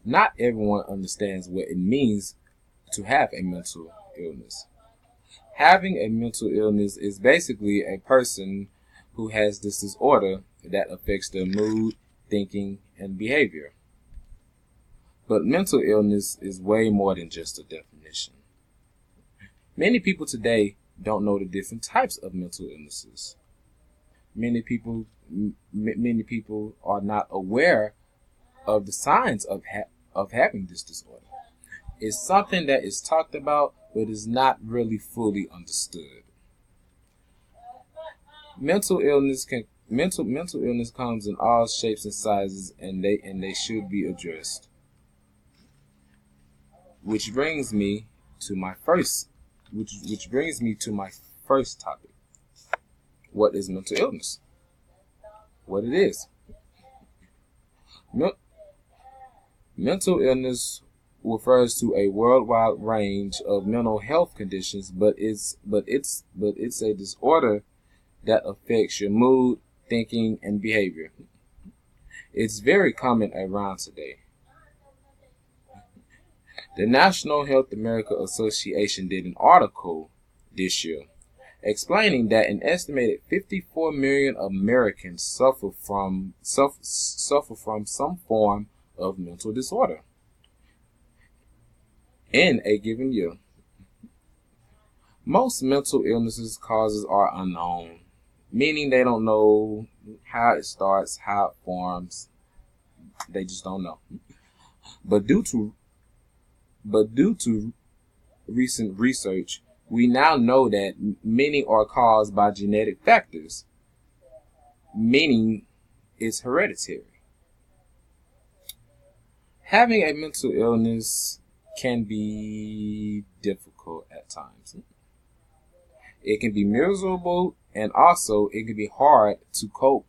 Not everyone understands what it means to have a mental illness. Having a mental illness is basically a person who has this disorder that affects their mood, thinking, and behavior. But mental illness is way more than just a definition. Many people today don't know the different types of mental illnesses. Many people are not aware of the signs of having this disorder. It's something that is talked about but is not really fully understood. Mental illness comes in all shapes and sizes, and they should be addressed. Which brings me to my first topic. What is mental illness? What it is. Mental illness refers to a worldwide range of mental health conditions, but it's a disorder that affects your mood, thinking, and behavior. It's very common around today. The National Health America Association did an article this year explaining that an estimated 54 million Americans suffer from some form of mental disorder in a given year. Most mental illnesses causes are unknown, meaning they don't know how it starts, how it forms. They just don't know. But due to recent research, we now know that many are caused by genetic factors, meaning it's hereditary. Having a mental illness can be difficult at times. It can be miserable, and also it can be hard to cope,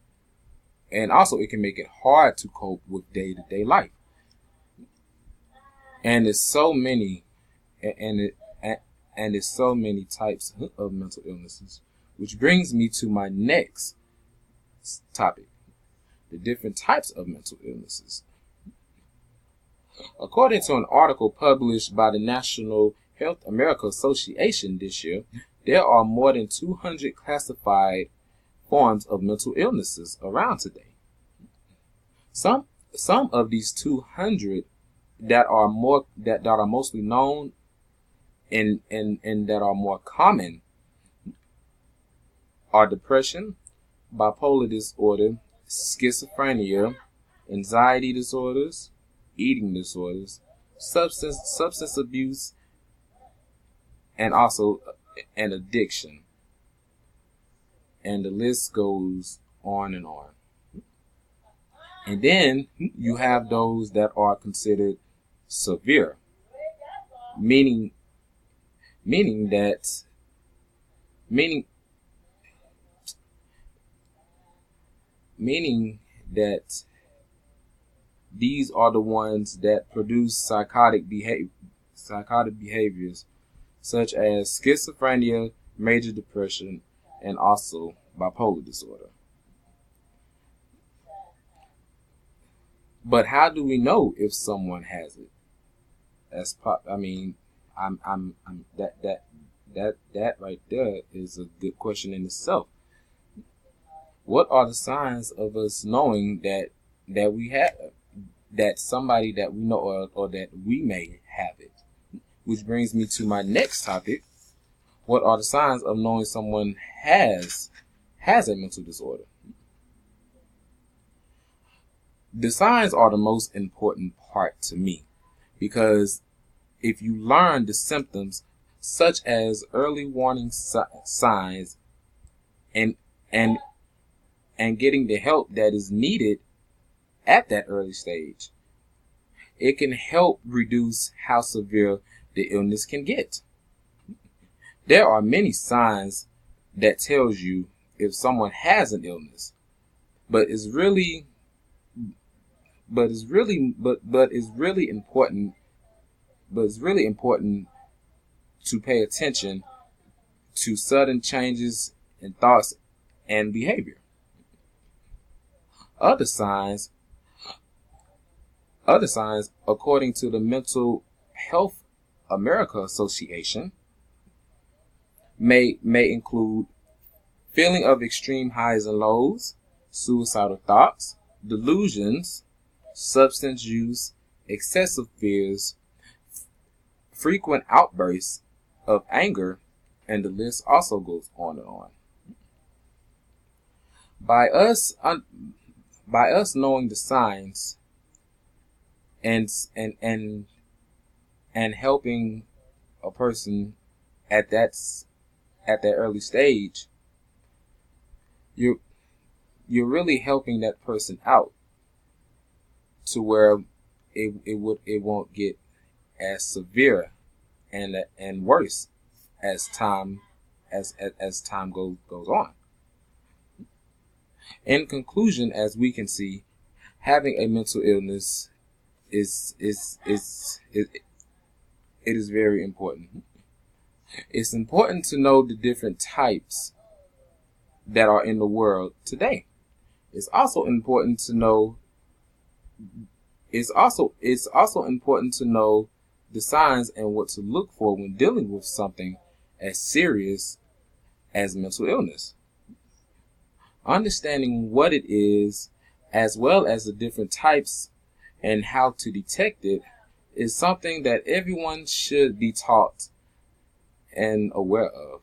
and also it can make it hard to cope with day-to-day life. And there's so many, and there's so many types of mental illnesses, which brings me to my next topic: the different types of mental illnesses. According to an article published by the National Health America Association this year, there are more than 200 classified forms of mental illnesses around today. Some of these 200 that are mostly known and that are more common are depression, bipolar disorder, schizophrenia, anxiety disorders, eating disorders, substance abuse, and also an addiction. And the list goes on and on. And then you have those that are considered severe, meaning that these are the ones that produce psychotic behaviors such as schizophrenia, major depression, and also bipolar disorder. But how do we know if someone has it? That right there is a good question in itself. What are the signs of us knowing that we have that somebody that we know or that we may have it? Which brings me to my next topic. What are the signs of knowing someone has a mental disorder? The signs are the most important part to me, because if you learn the symptoms such as early warning signs and getting the help that is needed at that early stage, it can help reduce how severe the illness can get. There are many signs that tells you if someone has an illness, but it's really important to pay attention to sudden changes in thoughts and behavior. Other signs Other signs, according to the Mental Health America Association, may include feeling of extreme highs and lows, suicidal thoughts, delusions, substance use, excessive fears, frequent outbursts of anger, and the list also goes on and on. By us knowing the signs and helping a person at that early stage, you're really helping that person out to where it won't get as severe and worse as time goes on. In conclusion, as we can see, having a mental illness is very important. It's important to know the different types that are in the world today. It's also important to know the signs and what to look for when dealing with something as serious as mental illness. Understanding what it is, as well as the different types and how to detect it, is something that everyone should be taught and aware of.